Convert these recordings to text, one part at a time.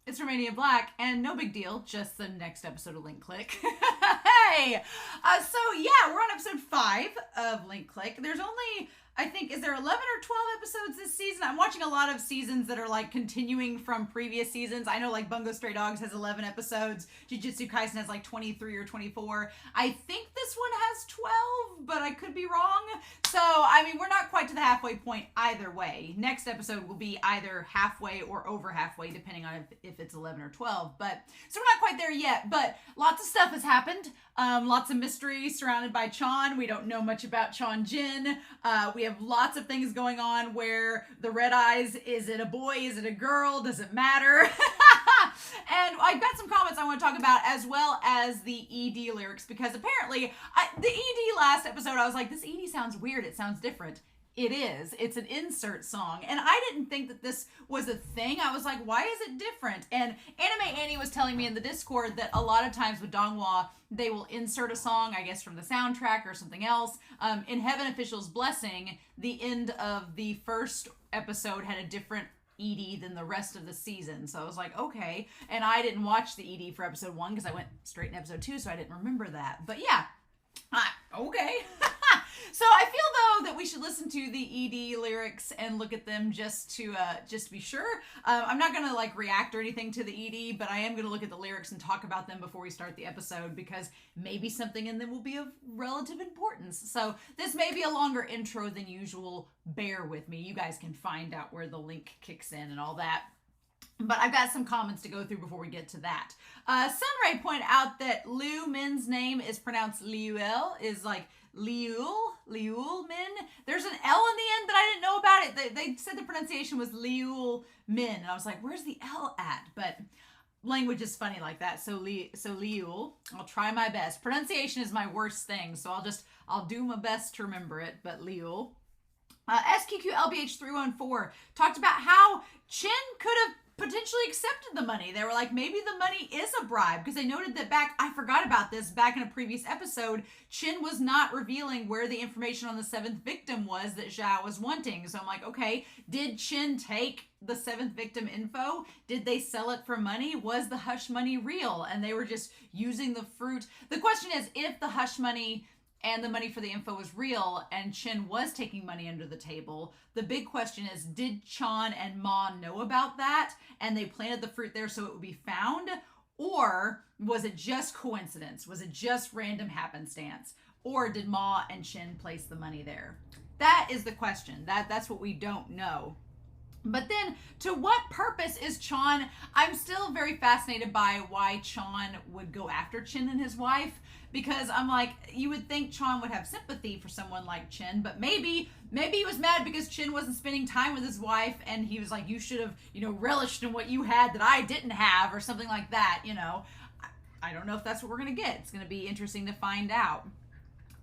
It's Romania Black, and no big deal, just the next episode of Link Click. Hey! We're on episode 5 of Link Click. There's only, I think, is there 11 or 12 episodes this season? I'm watching a lot of seasons that are, like, continuing from previous seasons. I know, like, Bungo Stray Dogs has 11 episodes. Jujutsu Kaisen has, like, 23 or 24. I think this one has 12, but I could be wrong. So, I mean, we're not quite to the halfway point either way. Next episode will be either halfway or over halfway, depending on if it's 11 or 12. But, so we're not quite there yet, but lots of stuff has happened. Lots of mystery surrounded by Chan. We don't know much about Chan Jin. We have lots of things going on where the red eyes, is it a boy? Is it a girl? Does it matter? And I've got some comments I want to talk about, as well as the ED lyrics, because apparently the ED last episode, I was like, this ED sounds weird. It sounds different. It is. It's an insert song. And I didn't think that this was a thing. I was like, why is it different? And Anime Annie was telling me in the Discord that a lot of times with Donghua, they will insert a song, I guess, from the soundtrack or something else. In Heaven Official's Blessing, the end of the first episode had a different ED than the rest of the season. So I was like, okay. And I didn't watch the ED for episode 1 because I went straight in episode 2, so I didn't remember that. But yeah, okay. So I feel, though, that we should listen to the ED lyrics and look at them just to be sure. I'm not going to, like, react or anything to the ED, but I am going to look at the lyrics and talk about them before we start the episode, because maybe something in them will be of relative importance. So this may be a longer intro than usual. Bear with me. You guys can find out where the link kicks in and all that. But I've got some comments to go through before we get to that. Sunray pointed out that Liu Min's name is pronounced Liuel, is like Liul Min. There's an L in the end, but I didn't know about it. They said the pronunciation was Liul Min, and I was like, where's the L at? But language is funny like that. So Liul, I'll try my best. Pronunciation is my worst thing, so I'll do my best to remember it, but Liul. SQQLBH314 talked about how Chin could have potentially accepted the money. They were like, maybe the money is a bribe, because they noted that I forgot about this, back in a previous episode, Chin was not revealing where the information on the 7th victim was that Zhao was wanting. So I'm like, okay, did Chin take the 7th victim info? Did they sell it for money? Was the hush money real? And they were just using the fruit. The question is, if the hush money and the money for the info was real, and Chin was taking money under the table, the big question is, did Chan and Ma know about that, and they planted the fruit there so it would be found? Or was it just coincidence? Was it just random happenstance? Or did Ma and Chin place the money there? That is the question. That's what we don't know. But then, to what purpose is Chan? I'm still very fascinated by why Chan would go after Chin and his wife, because I'm like, you would think Chan would have sympathy for someone like Chin, but maybe he was mad because Chin wasn't spending time with his wife, and he was like, you should have, relished in what you had that I didn't have, or something like that, I don't know if that's what we're going to get. It's going to be interesting to find out.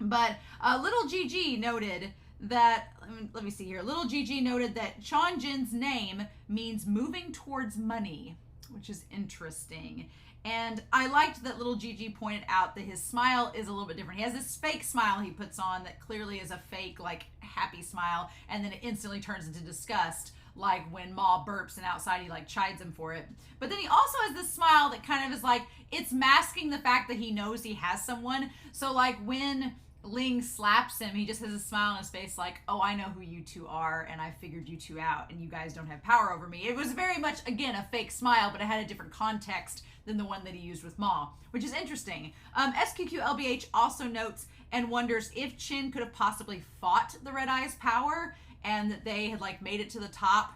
But Little GG noted that, let me see here. Little GG noted that Chan Jin's name means moving towards money, which is interesting. And I liked that Little GG pointed out that his smile is a little bit different. He has this fake smile he puts on that clearly is a fake, like, happy smile, and then it instantly turns into disgust, like when Ma burps and outside he, like, chides him for it. But then he also has this smile that kind of is like, it's masking the fact that he knows he has someone. So, like, when Ling slaps him, he just has a smile on his face like, oh, I know who you two are, and I figured you two out, and you guys don't have power over me. It was very much, again, a fake smile, but it had a different context than the one that he used with Ma, which is interesting. SQQLBH also notes and wonders if Chin could have possibly fought the Red Eye's power, and that they had, like, made it to the top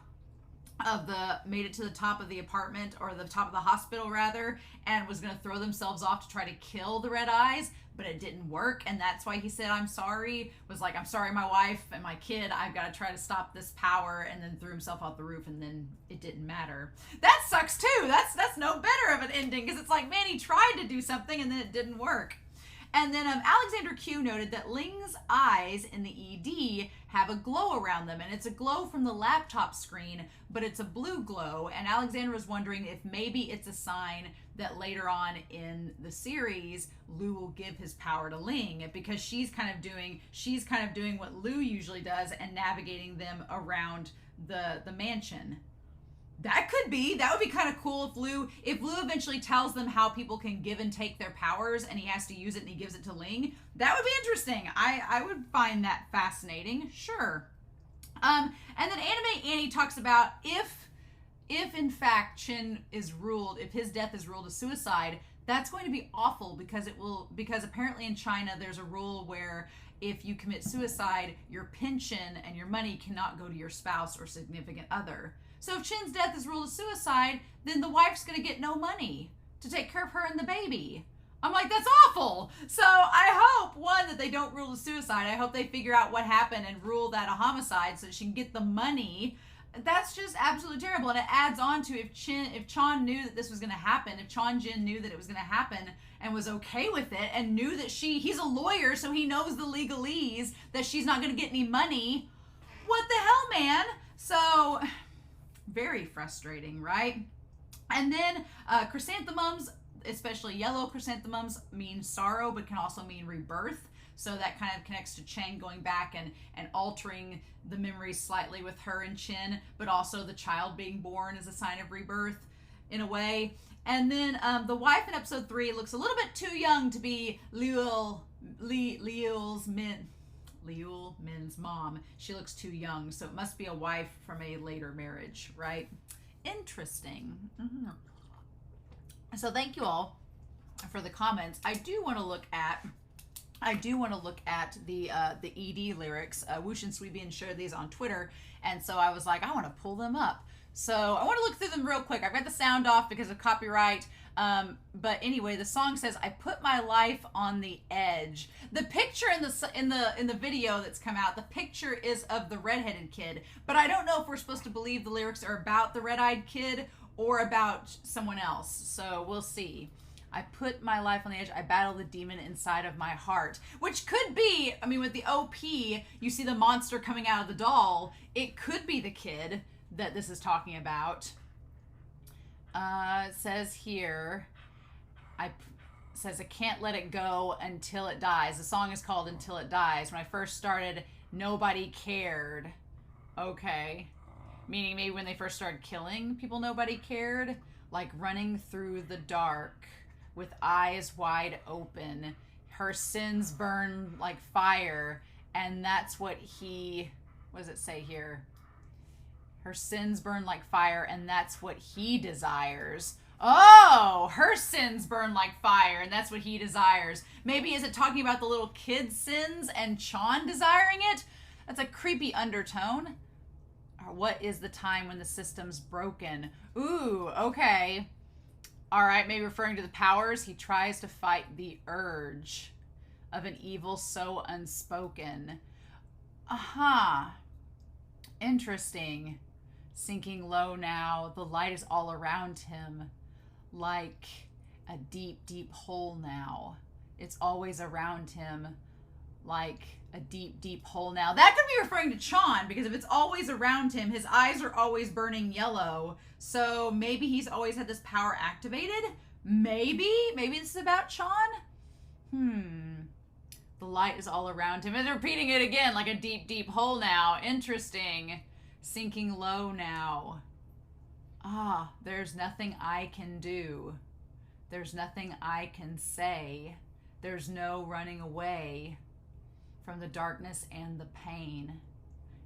of the apartment, or the top of the hospital rather, and was going to throw themselves off to try to kill the Red Eyes, but it didn't work, and that's why he said I'm sorry, was like, I'm sorry, my wife and my kid, I've got to try to stop this power, and then threw himself off the roof, and then it didn't matter. That sucks too. That's no better of an ending, because it's like, man, he tried to do something and then it didn't work. And then Alexander Q noted that Ling's eyes in the ED have a glow around them, and it's a glow from the laptop screen, but it's a blue glow, and Alexander was wondering if maybe it's a sign that later on in the series, Lu will give his power to Ling, because she's kind of doing what Lu usually does and navigating them around the mansion. That could be. That would be kind of cool if Lou eventually tells them how people can give and take their powers and he has to use it and he gives it to Ling. That would be interesting. I would find that fascinating. Sure. And then Anime Annie talks about if in fact Chin is ruled, if his death is ruled a suicide, that's going to be awful because apparently in China there's a rule where if you commit suicide, your pension and your money cannot go to your spouse or significant other. So if Chin's death is ruled a suicide, then the wife's going to get no money to take care of her and the baby. I'm like, that's awful. So I hope, one, that they don't rule a suicide. I hope they figure out what happened and rule that a homicide so that she can get the money. That's just absolutely terrible. And it adds on to if Chan knew that this was going to happen, if Chan Jin knew that it was going to happen and was okay with it and knew that he's a lawyer, so he knows the legalese, that she's not going to get any money. What the hell, man? So very frustrating, right? And then chrysanthemums, especially yellow chrysanthemums, mean sorrow but can also mean rebirth. So that kind of connects to Chang going back and altering the memories slightly with her and Chin, but also the child being born is a sign of rebirth in a way. And then the wife in episode 3 looks a little bit too young to be Liul Min's mom. She looks too young, so it must be a wife from a later marriage, right? Interesting. Mm-hmm. So thank you all for the comments. I do want to look at the ED lyrics. Woosh and Sweebian shared these on Twitter, and so I was like, I want to pull them up. So I want to look through them real quick. I've got the sound off because of copyright. But anyway, the song says, "I put my life on the edge." The picture in the video that's come out, the picture is of the redheaded kid. But I don't know if we're supposed to believe the lyrics are about the red-eyed kid or about someone else. So we'll see. I put my life on the edge. I battle the demon inside of my heart. Which could be, I mean, with the OP, you see the monster coming out of the doll. It could be the kid that this is talking about. It says here, I can't let it go until it dies. The song is called Until It Dies. When I first started, nobody cared. Okay. Meaning maybe when they first started killing people, nobody cared. Like running through the dark with eyes wide open. Her sins burn like fire. And that's what does it say here? Her sins burn like fire, and that's what he desires. Oh, her sins burn like fire, and that's what he desires. Maybe is it talking about the little kid's sins and Chan desiring it? That's a creepy undertone. Or what is the time when the system's broken? Ooh, okay. All right, maybe referring to the powers. He tries to fight the urge of an evil so unspoken. Aha. Interesting. Sinking low now, the light is all around him, like a deep, deep hole now. It's always around him, like a deep, deep hole now. That could be referring to Chan, because if it's always around him, his eyes are always burning yellow. So maybe he's always had this power activated? Maybe this is about Chan? The light is all around him. And repeating it again, like a deep, deep hole now. Interesting. Sinking low now. Ah, there's nothing I can do. There's nothing I can say. There's no running away from the darkness and the pain.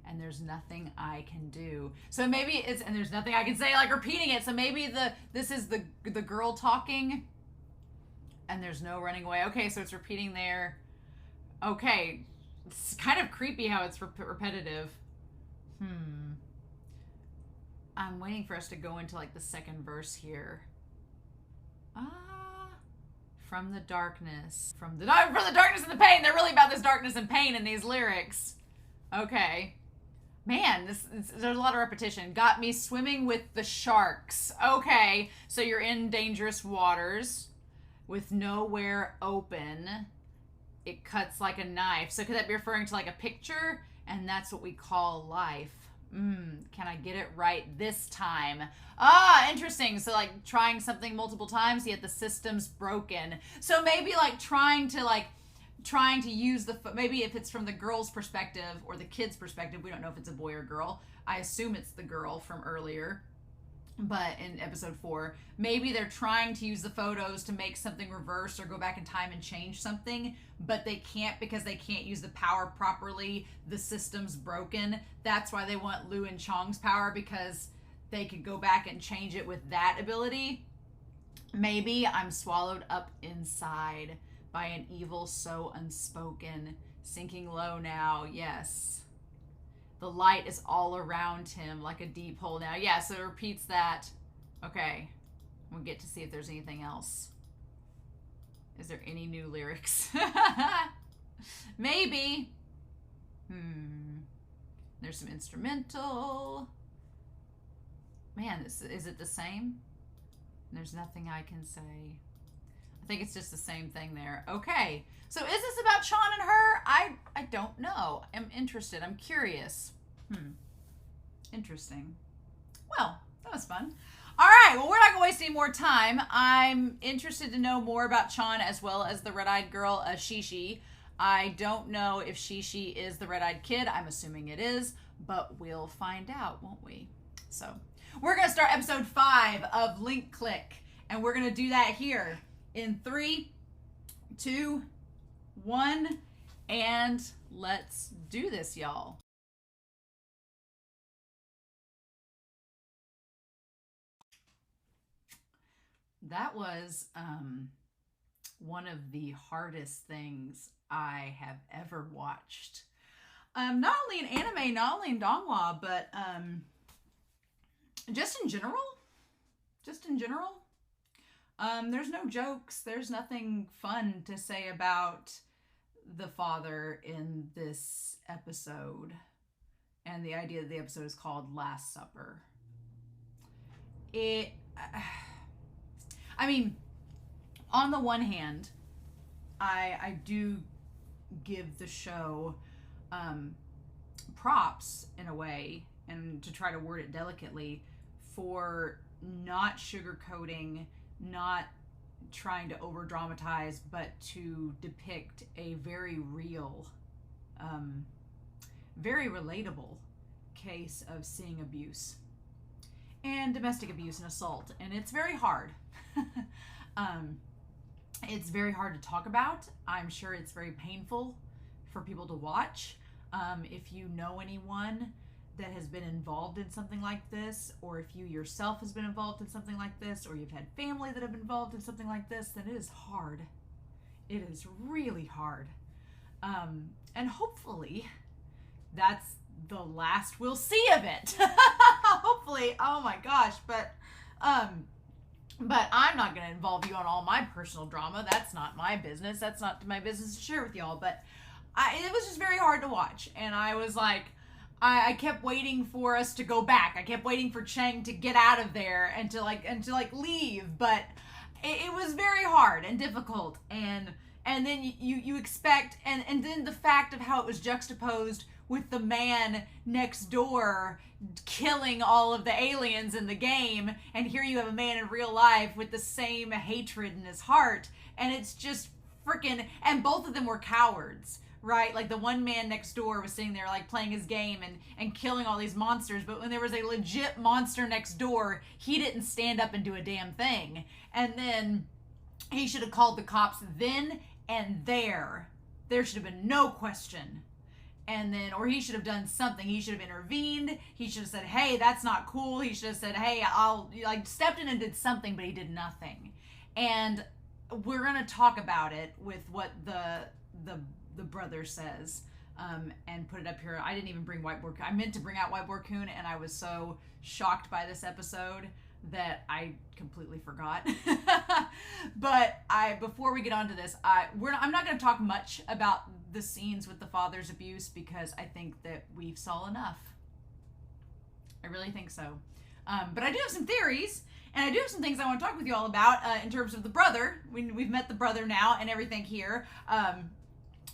And there's nothing I can do. So maybe it's, and there's nothing I can say, like repeating it. So maybe this is the girl talking. And there's no running away. Okay, so it's repeating there. Okay. It's kind of creepy how it's repetitive. I'm waiting for us to go into like the second verse here. From the darkness. From the darkness and the pain. They're really about this darkness and pain in these lyrics. Okay. Man, there's a lot of repetition. Got me swimming with the sharks. Okay. So you're in dangerous waters with nowhere open. It cuts like a knife. So could that be referring to like a picture? And that's what we call life. Can I get it right this time? Ah, interesting. So like trying something multiple times, yet the system's broken. So maybe like trying to use maybe if it's from the girl's perspective or the kid's perspective, we don't know if it's a boy or girl. I assume it's the girl from earlier. but in episode 4, maybe they're trying to use the photos to make something reverse or go back in time and change something, but they can't because they can't use the power properly. The system's broken. That's why they want Lu and Chong's power, because they could go back and change it with that ability. Maybe I'm swallowed up inside by an evil so unspoken, sinking low now. Yes. The light is all around him like a deep hole now. Yeah, so it repeats that. Okay. We'll get to see if there's anything else. Is there any new lyrics? Maybe. There's some instrumental. Man, is it the same? There's nothing I can say. I think it's just the same thing there. Okay. So is this about Sean and her? I don't know. I'm interested. I'm curious. Interesting. Well, that was fun. All right. Well, we're not going to waste any more time. I'm interested to know more about Sean as well as the red-eyed girl, Shishi. I don't know if Shishi is the red-eyed kid. I'm assuming it is, but we'll find out, won't we? So we're going to start episode 5 of Link Click, and we're going to do that here in 3, 2, 1, and let's do this, y'all. That was one of the hardest things I have ever watched. Not only in anime, not only in donghua, but just in general. There's no jokes. There's nothing fun to say about the father in this episode. And the idea that the episode is called Last Supper. I mean, on the one hand, I do give the show props in a way, and to try to word it delicately, for not sugarcoating, not trying to over dramatize, but to depict a very real, very relatable case of seeing abuse and domestic abuse and assault. And it's very hard. It's very hard to talk about. I'm sure it's very painful for people to watch. If you know anyone that has been involved in something like this, or if you yourself has been involved in something like this, or you've had family that have been involved in something like this, then it is hard. It is really hard. And hopefully that's the last we'll see of it. Hopefully. Oh my gosh. But I'm not going to involve you on all my personal drama. That's not my business. That's not my business to share with y'all. But it was just very hard to watch. And I was like, I kept waiting for us to go back. I kept waiting for Chang to get out of there and to leave. But it was very hard and difficult. And then you expect, and then the fact of how it was juxtaposed with the man next door killing all of the aliens in the game, and here you have a man in real life with the same hatred in his heart, and it's just freaking, and both of them were cowards, right? Like the one man next door was sitting there like playing his game and killing all these monsters, but when there was a legit monster next door, he didn't stand up and do a damn thing. And then he should have called the cops then and there. There should have been no question. And then, or he should have done something. He should have intervened. He should have said, hey, that's not cool. He should have said, hey, I'll, stepped in and did something, but he did nothing. And we're going to talk about it with what the brother says, and put it up here. I didn't even bring Whiteboard. I meant to bring out Whiteboard Coon, and I was so shocked by this episode that I completely forgot. But before we get on to this, I'm not going to talk much about the scenes with the father's abuse, because I think that we've saw enough. I really think so. But I do have some theories, and I do have some things I want to talk with you all about in terms of the brother. We've met the brother now and everything here,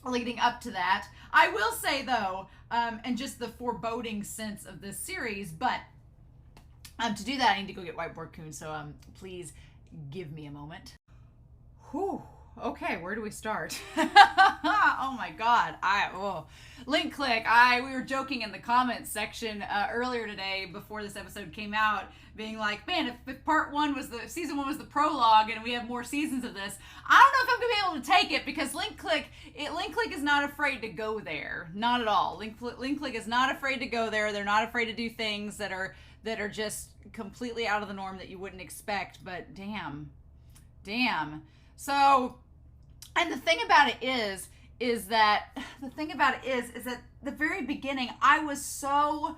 leading up to that. I will say, though, and just the foreboding sense of this series, but to do that, I need to go get Whiteboard Coon, so please give me a moment. Whew. Okay, where do we start? Oh my God. Link click. We were joking in the comments section earlier today before this episode came out, being like, man, if part one was season one was the prologue and we have more seasons of this, I don't know if I'm gonna be able to take it, because Link click is not afraid to go there. Not at all. Link click is not afraid to go there. They're not afraid to do things that are just completely out of the norm that you wouldn't expect. But damn. So, and the thing about it is that the very beginning, I was so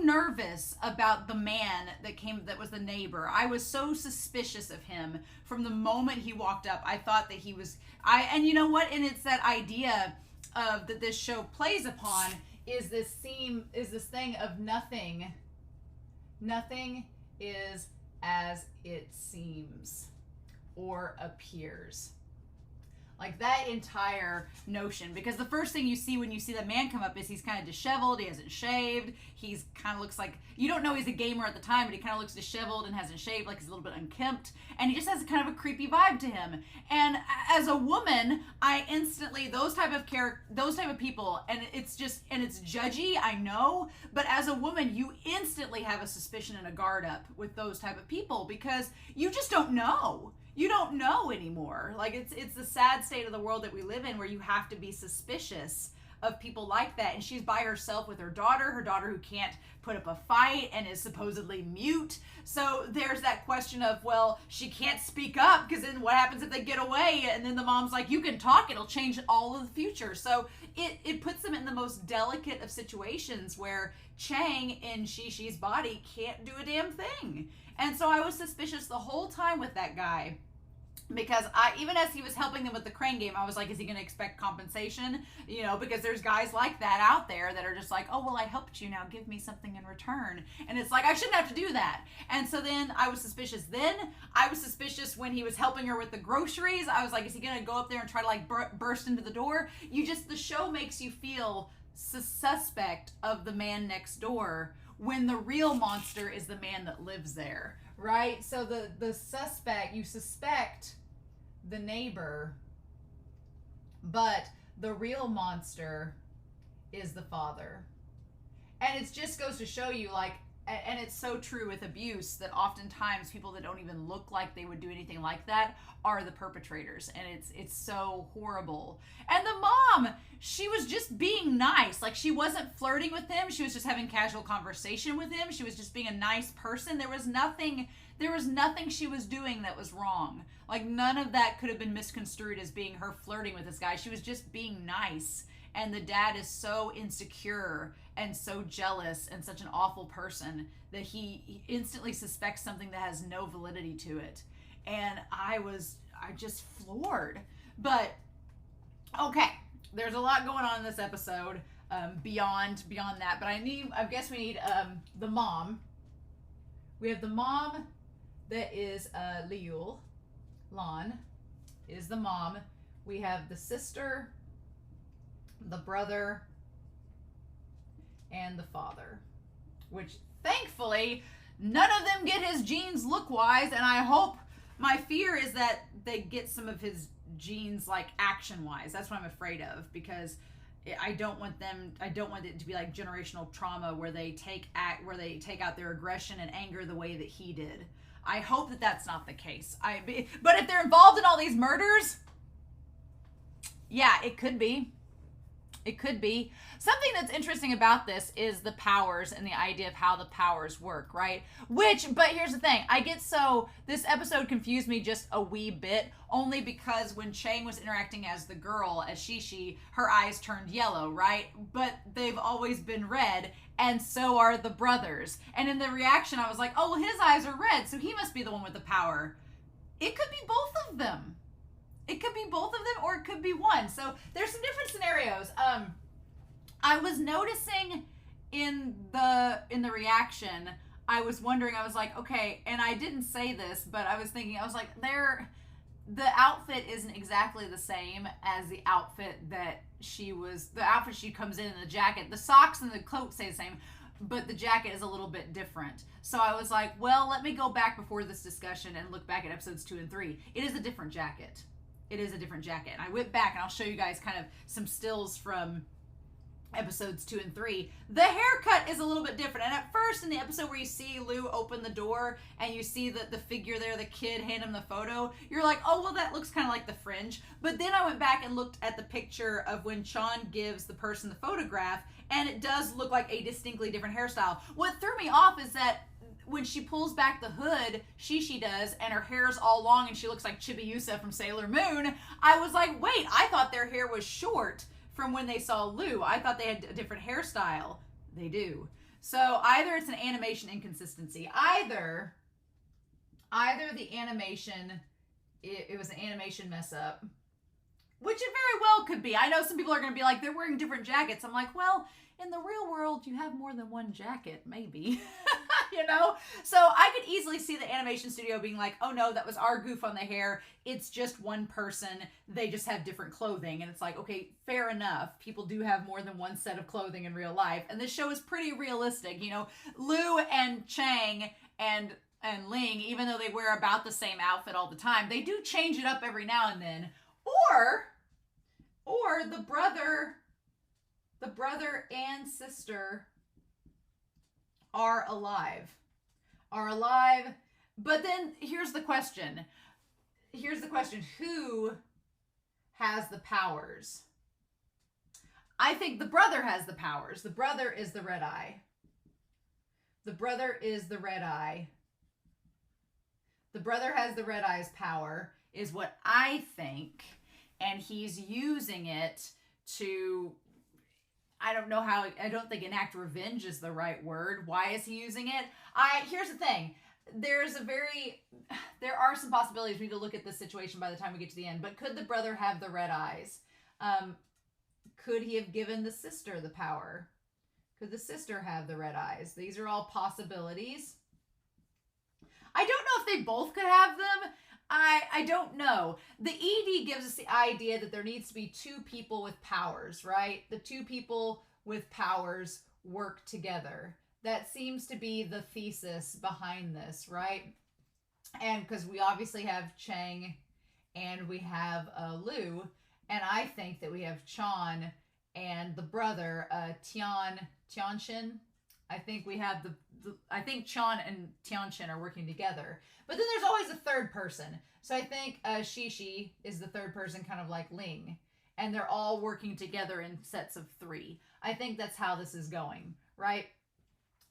nervous about the man that was the neighbor. I was so suspicious of him from the moment he walked up. I thought that he was, and you know what? And it's that idea of that this show plays upon is this thing of nothing is as it seems or appears. Like that entire notion, because the first thing you see when you see the man come up is he's kind of disheveled, he hasn't shaved, he's kind of looks like, you don't know he's a gamer at the time, but he kind of looks disheveled and hasn't shaved, like he's a little bit unkempt, and he just has kind of a creepy vibe to him. And as a woman, I instantly, those type of people, and it's judgy, I know, but as a woman, you instantly have a suspicion and a guard up with those type of people, because you just don't know. You don't know anymore. Like it's the sad state of the world that we live in, where you have to be suspicious of people like that. And she's by herself with her daughter who can't put up a fight and is supposedly mute. So there's that question of, well, she can't speak up, because then what happens if they get away? And then the mom's like, you can talk, it'll change all of the future. So it puts them in the most delicate of situations where Chang in Shi's body can't do a damn thing. And so I was suspicious the whole time with that guy, because even as he was helping them with the crane game, I was like, is he going to expect compensation? You know, because there's guys like that out there that are just like, oh, well, I helped you, now give me something in return. And it's like, I shouldn't have to do that. And so then I was suspicious. Then I was suspicious when he was helping her with the groceries. I was like, is he going to go up there and try to like burst into the door? The show makes you feel suspect of the man next door, when the real monster is the man that lives there, right? So you suspect the neighbor, but the real monster is the father. And it just goes to show you, like, and it's so true with abuse, that oftentimes people that don't even look like they would do anything like that are the perpetrators, and it's so horrible. And the mom, she was just being nice. Like, she wasn't flirting with him, she was just having casual conversation with him, she was just being a nice person. There was nothing she was doing that was wrong. Like, none of that could have been misconstrued as being her flirting with this guy. She was just being nice. And the dad is so insecure and so jealous and such an awful person that he instantly suspects something that has no validity to it. And I just floored. But okay, there's a lot going on in this episode beyond that. But I guess we need the mom. We have the mom that is Liul. Lan is the mom. We have the sister, the brother, and the father, which thankfully none of them get his genes look-wise, and I hope, my fear is that they get some of his genes like action-wise. That's what I'm afraid of, because I don't want it to be like generational trauma where they take out their aggression and anger the way that he did. I hope that that's not the case. But if they're involved in all these murders, yeah, it could be. It could be. Something that's interesting about this is the powers and the idea of how the powers work, right? But here's the thing. This episode confused me just a wee bit, only because when Chang was interacting as the girl, as Shishi, her eyes turned yellow, right? But they've always been red, and so are the brothers. And in the reaction, I was like, oh, well, his eyes are red, so he must be the one with the power. It could be both of them. It could be both of them, or it could be one. So there's some different scenarios. I was noticing in the reaction, I was wondering, I was like, okay, and I didn't say this, but I was thinking, I was like, the outfit isn't exactly the same as the outfit the outfit she comes in the jacket. The socks and the coat stay the same, but the jacket is a little bit different. So I was like, well, let me go back before this discussion and look back at episodes 2 and 3. It is a different jacket. it is a different jacket. And I went back and I'll show you guys kind of some stills from episodes 2 and 3. The haircut is a little bit different. And at first, in the episode where you see Lou open the door and you see the figure there, the kid hand him the photo, you're like, oh, well, that looks kind of like the fringe. But then I went back and looked at the picture of when Sean gives the person the photograph, and it does look like a distinctly different hairstyle. What threw me off is that when she pulls back the hood, she does, and her hair's all long and she looks like Chibi Yusa from Sailor Moon, I was like, wait, I thought their hair was short from when they saw Lou. I thought they had a different hairstyle. They do. So either it's an animation inconsistency, either the animation, it was an animation mess up, which it very well could be. I know some people are going to be like, they're wearing different jackets. I'm like, well, in the real world, you have more than one jacket, maybe. You know? So I could easily see the animation studio being like, oh no, that was our goof on the hair. It's just one person. They just have different clothing. And it's like, okay, fair enough. People do have more than one set of clothing in real life. And this show is pretty realistic. You know, Lou and Chang and Ling, even though they wear about the same outfit all the time, they do change it up every now and then. Or the brother and sister are alive. But then here's the question. Who has the powers? I think the brother has the powers. The brother is the red eye. The brother has the red eye's power, is what I think. And he's using it to, I don't know how, I don't think enact revenge is the right word. Why is he using it? Here's the thing. There are some possibilities. We need to look at this situation by the time we get to the end. But could the brother have the red eyes? Could he have given the sister the power? Could the sister have the red eyes? These are all possibilities. I don't know if they both could have them. I don't know. The ED gives us the idea that there needs to be two people with powers, right? The two people with powers work together. That seems to be the thesis behind this, right? And because we obviously have Chang and we have Lou, and I think that we have Chan and the brother, Tianxin. I think we have I think Chan and Tianxin are working together. But then there's always a third person. So I think Shishi is the third person, kind of like Ling. And they're all working together in sets of 3. I think that's how this is going, right?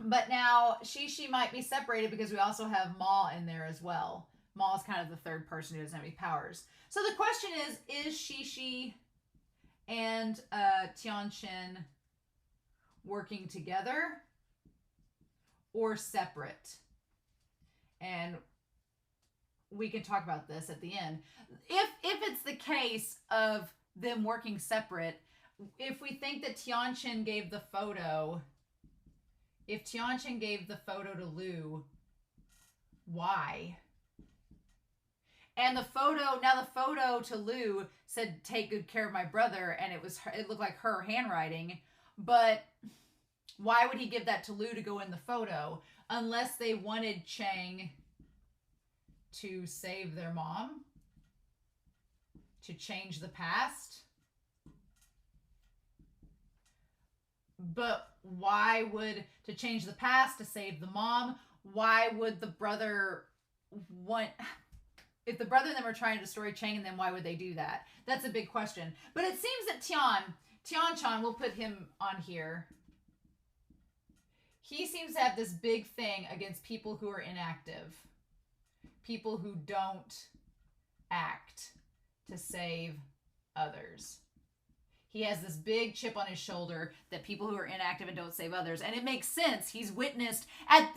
But now Shishi might be separated because we also have Ma in there as well. Ma is kind of the third person who doesn't have any powers. So the question is Shishi and Tianxin working together or separate? And we can talk about this at the end. If it's the case of them working separate, if we think that Tianxin gave the photo, if Tianxin gave the photo to Lou, why? And the photo to Lou said, "Take good care of my brother," and it looked like her handwriting. But why would he give that to Lou to go in the photo? Unless they wanted Chang to save their mom, to change the past. But why would, to change the past, to save the mom, why would the brother want, if the brother and them are trying to destroy Chang and them, why would they do that? That's a big question. But it seems that Tianchan, we'll put him on here. He seems to have this big thing against people who are inactive. People who don't act to save others. He has this big chip on his shoulder that people who are inactive and don't save others. And it makes sense. He's witnessed,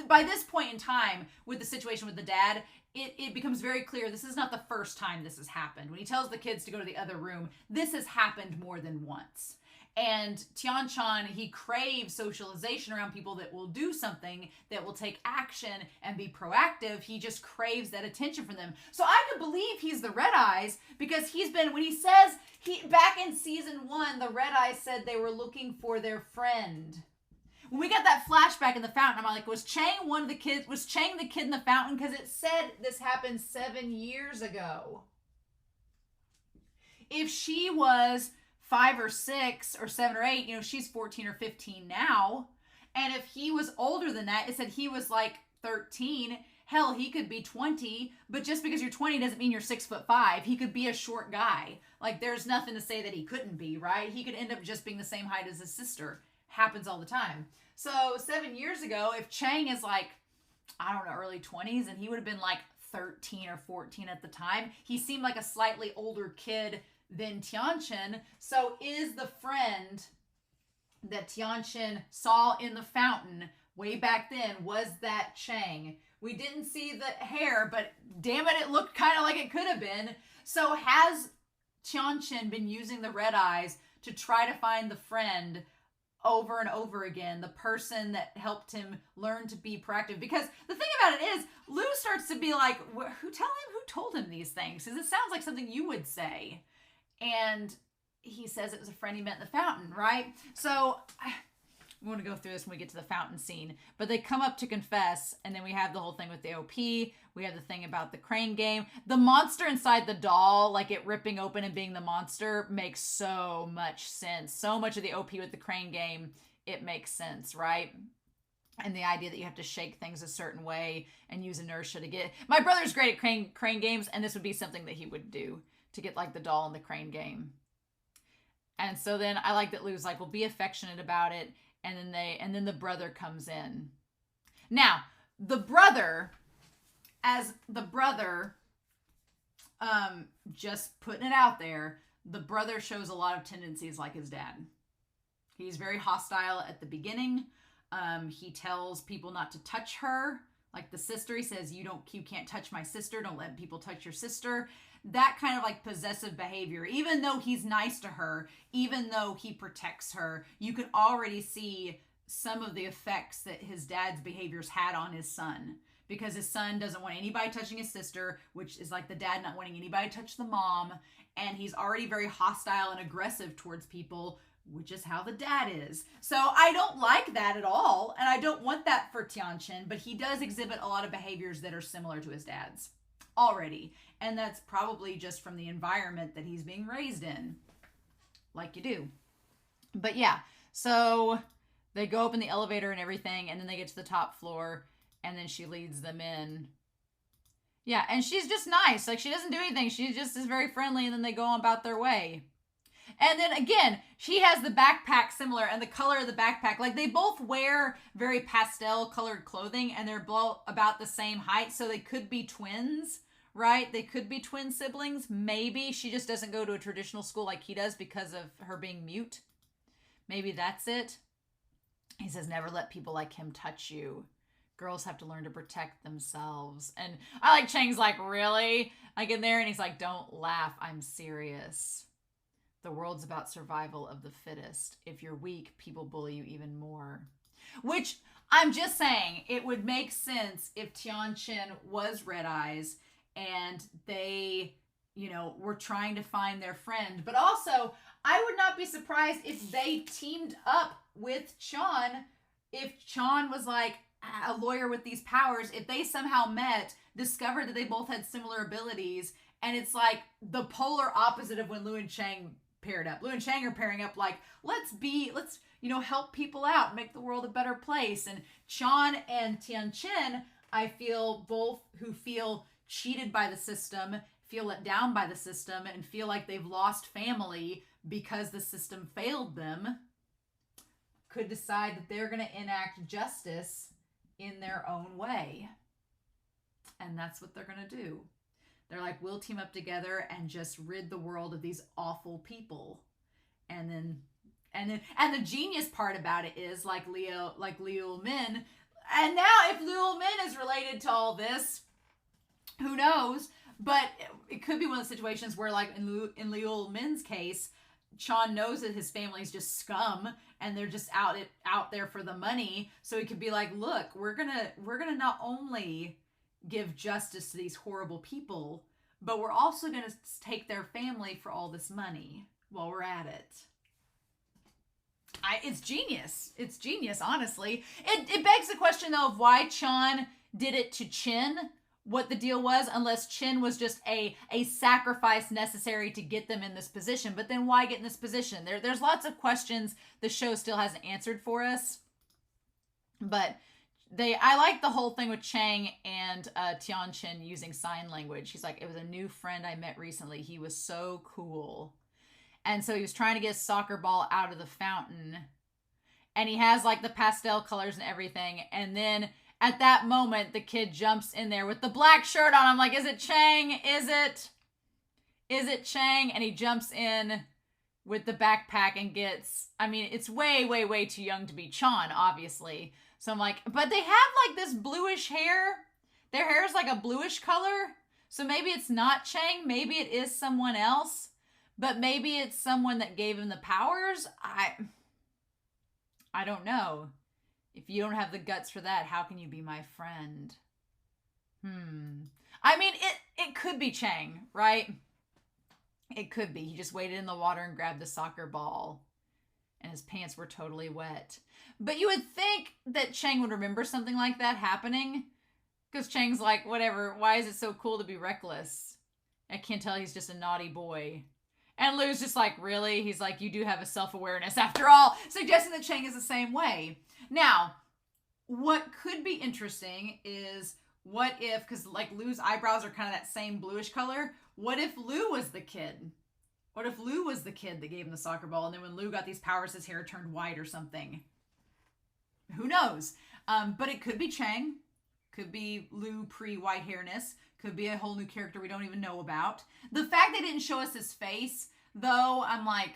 by this point in time, with the situation with the dad, it becomes very clear this is not the first time this has happened. When he tells the kids to go to the other room, this has happened more than once. And Tianchan, he craves socialization around people that will do something, that will take action and be proactive. He just craves that attention from them. So I could believe he's the Red Eyes, because he's been, when he says, back in season 1, the Red Eyes said they were looking for their friend. When we got that flashback in the fountain, I'm like, was Chang the kid in the fountain? Because it said this happened 7 years ago. if she was 5 or 6 or 7 or 8, she's 14 or 15 now. And if he was older than that, it said he was like 13. Hell, he could be 20, but just because you're 20 doesn't mean you're 6'5". He could be a short guy. Like, there's nothing to say that he couldn't be, right? He could end up just being the same height as his sister. Happens all the time. So 7 years ago, if Chang is like, I don't know, early 20s, and he would have been like 13 or 14 at the time, he seemed like a slightly older kid than Tianchen. So is the friend that Tianchen saw in the fountain way back then, was that Chang? We didn't see the hair, but damn it looked kind of like it could have been. So has Tianchen been using the red eyes to try to find the friend over and over again, the person that helped him learn to be proactive? Because the thing about it is, Lou starts to be like, who told him these things? Because it sounds like something you would say. And he says it was a friend he met in the fountain, right? So we want to go through this when we get to the fountain scene. But they come up to confess, and then we have the whole thing with the OP. We have the thing about the crane game. The monster inside the doll, like it ripping open and being the monster, makes so much sense. So much of the OP with the crane game, it makes sense, right? And the idea that you have to shake things a certain way and use inertia to get... My brother's great at crane games, and this would be something that he would do to get like the doll in the crane game. And so then I like that Lou's like, well, be affectionate about it. And then the brother comes in. Now, the brother, just putting it out there, the brother shows a lot of tendencies like his dad. He's very hostile at the beginning. He tells people not to touch her. Like the sister, he says, you can't touch my sister. Don't let people touch your sister. That kind of like possessive behavior, even though he's nice to her, even though he protects her, you can already see some of the effects that his dad's behaviors had on his son, because his son doesn't want anybody touching his sister, which is like the dad not wanting anybody to touch the mom. And he's already very hostile and aggressive towards people, which is how the dad is. So I don't like that at all. And I don't want that for Tianchen, but he does exhibit a lot of behaviors that are similar to his dad's already. And that's probably just from the environment that he's being raised in, like you do. But yeah, so they go up in the elevator and everything, and then they get to the top floor, and then she leads them in. Yeah, and she's just nice. Like, she doesn't do anything. She just is very friendly, and then they go on about their way. And then again, she has the backpack similar, and the color of the backpack, like they both wear very pastel colored clothing, and they're both about the same height, so they could be twins, right? They could be twin siblings. Maybe she just doesn't go to a traditional school like he does because of her being mute. Maybe that's it. He says, never let people like him touch you. Girls have to learn to protect themselves. And I like Chang's like, really? Like in there, and he's like, don't laugh. I'm serious. The world's about survival of the fittest. If you're weak, people bully you even more. Which, I'm just saying, it would make sense if Tianchen was Red Eyes and they, were trying to find their friend. But also, I would not be surprised if they teamed up with Chan. If Chan was like a lawyer with these powers, if they somehow met, discovered that they both had similar abilities, and it's like the polar opposite of when Lu and Chang paired up. Lu and Chang are pairing up like, let's help people out, make the world a better place. And Chan and Tianchen, I feel both who feel cheated by the system, feel let down by the system, and feel like they've lost family because the system failed them, could decide that they're going to enact justice in their own way. And that's what they're going to do. They're like, we'll team up together and just rid the world of these awful people. And the genius part about it is like Liu Min. And now if Liu Min is related to all this, who knows? But it could be one of the situations where, like in Liu Min's case, Chan knows that his family's just scum and they're just out there for the money. So he could be like, look, we're gonna not only give justice to these horrible people, but we're also gonna take their family for all this money while we're at it. It's genius. It's genius, honestly. It begs the question, though, of why Chan did it to Chin what the deal was, unless Chin was just a sacrifice necessary to get them in this position. But then why get in this position? There's lots of questions the show still hasn't answered for us. But I like the whole thing with Chang and Tian Chin using sign language. He's like, it was a new friend I met recently. He was so cool. And so he was trying to get a soccer ball out of the fountain. And he has like the pastel colors and everything. And then at that moment, the kid jumps in there with the black shirt on. I'm like, is it Chang? Is it Chang? And he jumps in with the backpack and gets, I mean, it's way, way, way too young to be Chan, obviously. So I'm like, but they have like this bluish hair. Their hair is like a bluish color. So maybe it's not Chang. Maybe it is someone else. But maybe it's someone that gave him the powers. I don't know. If you don't have the guts for that, how can you be my friend? I mean, it could be Chang, right? It could be. He just waded in the water and grabbed the soccer ball. And his pants were totally wet. But you would think that Chang would remember something like that happening. Because Chang's like, whatever, why is it so cool to be reckless? I can't tell, he's just a naughty boy. And Lou's just like, really? He's like, you do have a self-awareness after all. Suggesting that Chang is the same way. Now, what could be interesting is, what if, because like Lou's eyebrows are kind of that same bluish color, what if Lou was the kid? What if Lou was the kid that gave him the soccer ball, and then when Lou got these powers, his hair turned white or something? Who knows? But it could be Chang. Could be Lou pre-white hairness. Could be a whole new character we don't even know about. The fact they didn't show us his face, though, I'm like,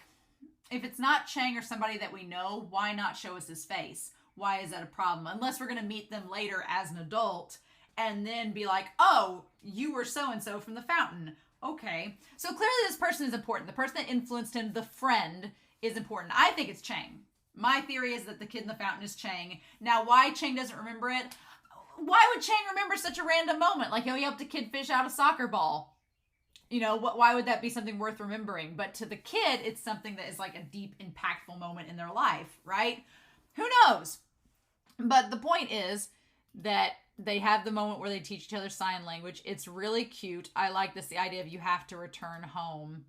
if it's not Chang or somebody that we know, why not show us his face? Why is that a problem? Unless we're going to meet them later as an adult and then be like, oh, you were so-and-so from the fountain. Okay. So clearly this person is important. The person that influenced him, the friend, is important. I think it's Chang. My theory is that the kid in the fountain is Chang. Now, why Chang doesn't remember it? Why would Chang remember such a random moment? Like, he helped a kid fish out a soccer ball. You know, why would that be something worth remembering? But to the kid, it's something that is like a deep, impactful moment in their life, right? Who knows? But the point is that they have the moment where they teach each other sign language. It's really cute. I like this, the idea of you have to return home.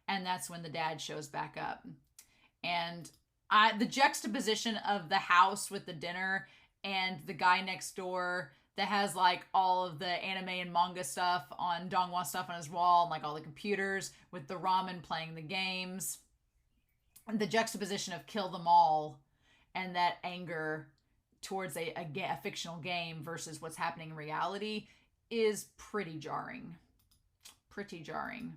And that's when the dad shows back up. And the juxtaposition of the house with the dinner and the guy next door that has like all of the anime and manga stuff on Donghua stuff on his wall, and like all the computers with the ramen playing the games. And the juxtaposition of kill them all and that anger towards a fictional game versus what's happening in reality is pretty jarring. Pretty jarring.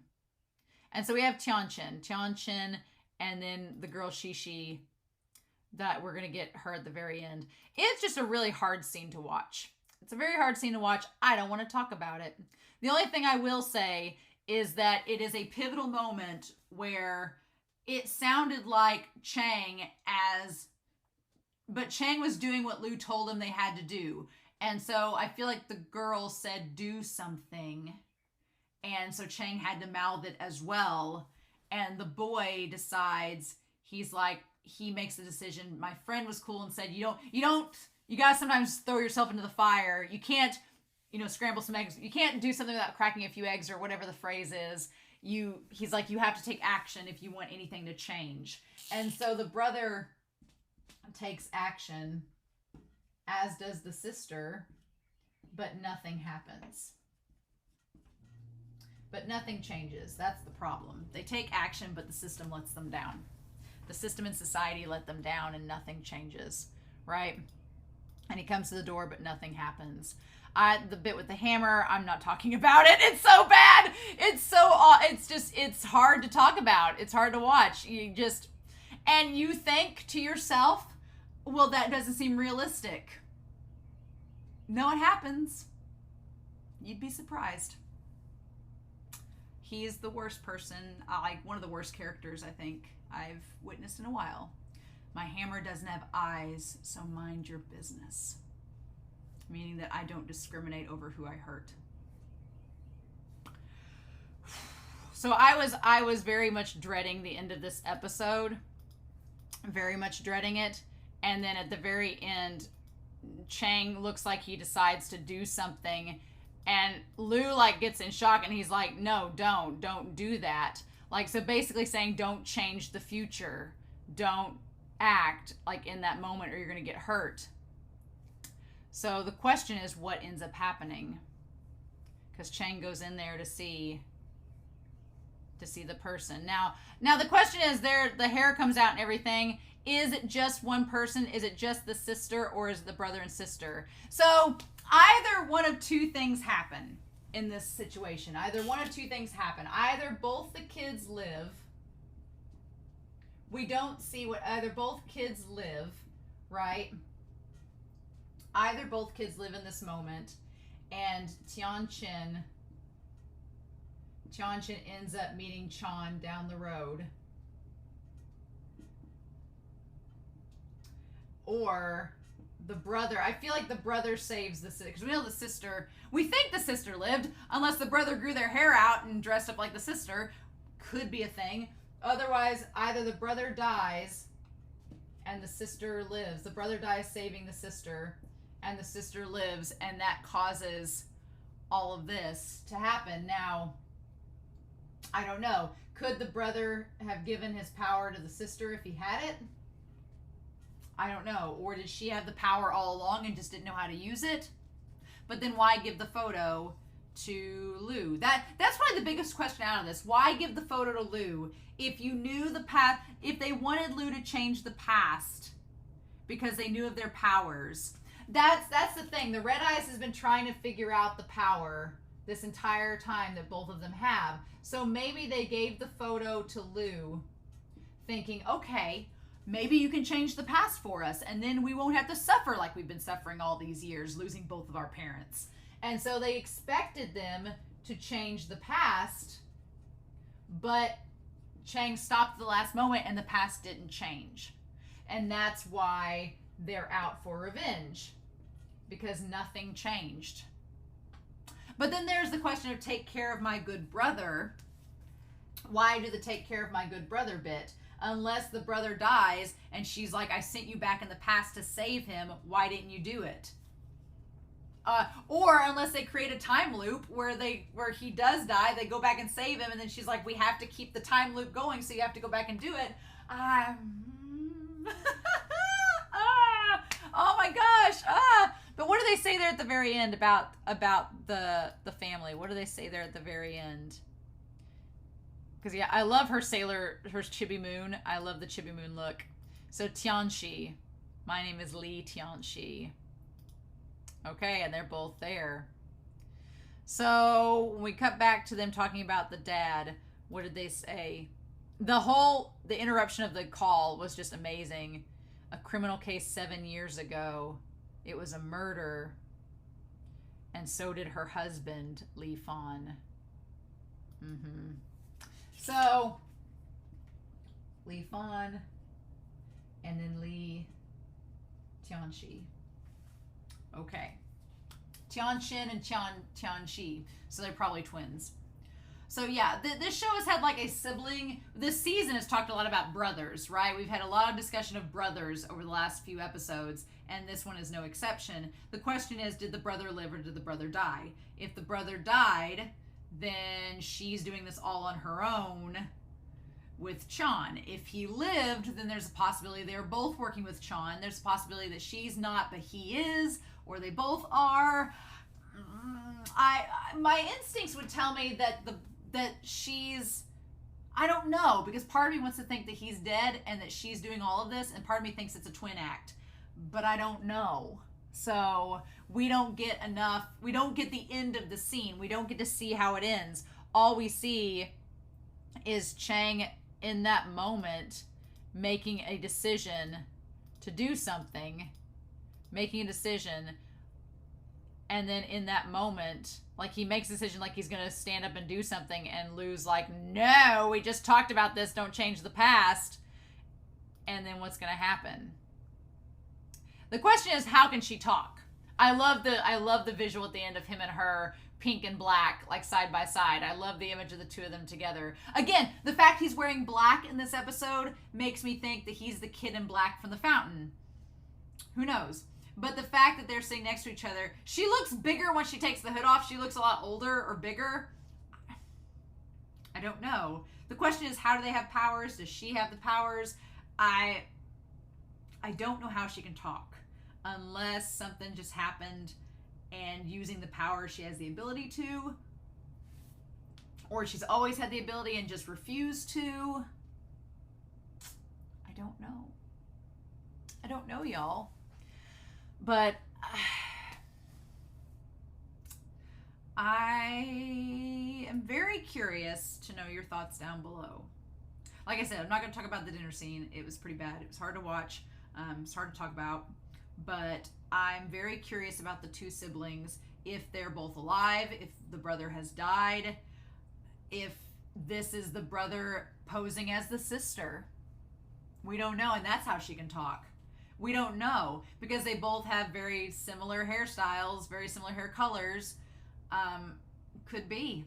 And so we have Tian Chin, and then the girl Shishi, that we're going to get her at the very end. It's just a really hard scene to watch. It's a very hard scene to watch. I don't want to talk about it. The only thing I will say is that it is a pivotal moment where it sounded like but Chang was doing what Lou told him they had to do. And so I feel like the girl said, do something. And so Chang had to mouth it as well. And the boy decides, he's like, he makes the decision. My friend was cool and said, you gotta sometimes throw yourself into the fire. You can't, scramble some eggs. You can't do something without cracking a few eggs or whatever the phrase is. He's like, you have to take action if you want anything to change. And so the brother takes action, as does the sister, but nothing happens. But nothing changes. That's the problem. They take action, but the system lets them down. The system and society let them down, and nothing changes, right? And he comes to the door, but nothing happens. The bit with the hammer, I'm not talking about it. It's so bad. It's hard to talk about. It's hard to watch. And you think to yourself, well, that doesn't seem realistic. No, it happens. You'd be surprised. He's the worst person, one of the worst characters I think I've witnessed in a while. My hammer doesn't have eyes, so mind your business. Meaning that I don't discriminate over who I hurt. So I was very much dreading the end of this episode. Very much dreading it. And then at the very end, Chang looks like he decides to do something, And Lou, like, gets in shock, and he's like, no, don't do that. Like, so basically saying, don't change the future. Don't act, like, in that moment, or you're going to get hurt. So the question is, what ends up happening? Because Chang goes in there to see the person. Now the question is, the hair comes out and everything. Is it just one person? Is it just the sister, or is it the brother and sister? So either one of two things happen in this situation. Either one of two things happen. Either both the kids live. We don't see what either both kids live, right? Either both kids live in this moment, and Tianqin ends up meeting Chan down the road. Or the brother, I feel like the brother saves the sister, because we know the sister, we think the sister lived, unless the brother grew their hair out and dressed up like the sister. Could be a thing. Otherwise, either the brother dies and the sister lives. The brother dies saving the sister, and the sister lives, and that causes all of this to happen. Now, I don't know. Could the brother have given his power to the sister if he had it? I don't know. Or did she have the power all along and just didn't know how to use it? But then why give the photo to Lou? That's probably the biggest question out of this. Why give the photo to Lou if you knew the past, if they wanted Lou to change the past because they knew of their powers? That's the thing. The Red Eyes has been trying to figure out the power this entire time that both of them have. So maybe they gave the photo to Lou thinking, okay, maybe you can change the past for us, and then we won't have to suffer like we've been suffering all these years, losing both of our parents. And so they expected them to change the past, but Chang stopped at the last moment and the past didn't change. And that's why they're out for revenge, because nothing changed. But then there's the question of take care of my good brother. Why do the take care of my good brother bit? Unless the brother dies and she's like, I sent you back in the past to save him, why didn't you do it? Or unless they create a time loop where he does die, they go back and save him, and then she's like, we have to keep the time loop going, so you have to go back and do it. Oh my gosh. But what do they say there at the very end about the family? What do they say there at the very end? Because, yeah, I love her Chibi Moon. I love the Chibi Moon look. So, Tianxi. My name is Li Tianxi. Okay, and they're both there. So, when we cut back to them talking about the dad, what did they say? The interruption of the call was just amazing. A criminal case 7 years ago. It was a murder. And so did her husband, Li Fan. So, Li Fan, and then Li Tianxi. Okay. Tianxin and Tianxi. So they're probably twins. So yeah, this show has had like a sibling. This season has talked a lot about brothers, right? We've had a lot of discussion of brothers over the last few episodes, and this one is no exception. The question is, did the brother live or did the brother die? If the brother died, then she's doing this all on her own with Chan. If he lived, then there's a possibility they're both working with Chan. There's a possibility that she's not, but he is, or they both are. My instincts would tell me that she's, I don't know, because part of me wants to think that he's dead and that she's doing all of this, and part of me thinks it's a twin act, but I don't know. So we don't get the end of the scene. We don't get to see how it ends. All we see is Chang in that moment making a decision to do something, and then in that moment, like, he makes a decision like he's going to stand up and do something, and Lou's like, no, we just talked about this, don't change the past. And then what's going to happen? The question is, how can she talk? I love the visual at the end of him and her, pink and black, like side by side. I love the image of the two of them together. Again, the fact he's wearing black in this episode makes me think that he's the kid in black from the fountain. Who knows? But the fact that they're sitting next to each other, she looks bigger when she takes the hood off. She looks a lot older or bigger. I don't know. The question is, how do they have powers? Does she have the powers? I don't know how she can talk unless something just happened and using the power she has the ability to, or she's always had the ability and just refused to. I don't know. I don't know, y'all. But I am very curious to know your thoughts down below. Like I said, I'm not going to talk about the dinner scene. It was pretty bad. It was hard to watch. It's hard to talk about. But I'm very curious about the two siblings, if they're both alive, if the brother has died, if this is the brother posing as the sister. We don't know, and that's how she can talk. We don't know, because they both have very similar hairstyles, very similar hair colors. Could be.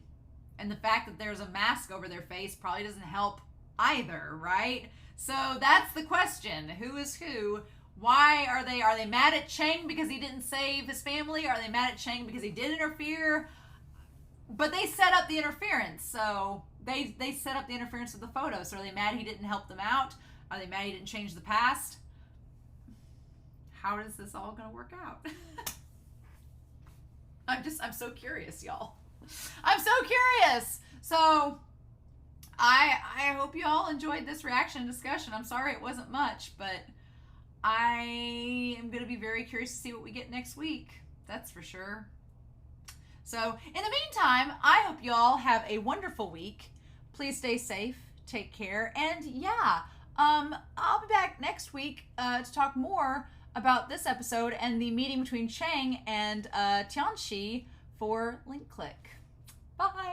And the fact that there's a mask over their face probably doesn't help either, right? So that's the question. Who is who? Why are they mad at Chang because he didn't save his family? Are they mad at Chang because he did interfere? But they set up the interference, so they set up the interference with the photo. So are they mad he didn't help them out? Are they mad he didn't change the past? How is this all going to work out? I'm so curious, y'all. I'm so curious. So I hope you all enjoyed this reaction discussion. I'm sorry it wasn't much, but I am going to be very curious to see what we get next week. That's for sure. So in the meantime, I hope you all have a wonderful week. Please stay safe, take care, and yeah, I'll be back next week to talk more about this episode and the meeting between Chang and Tianxi for Link Click. Bye.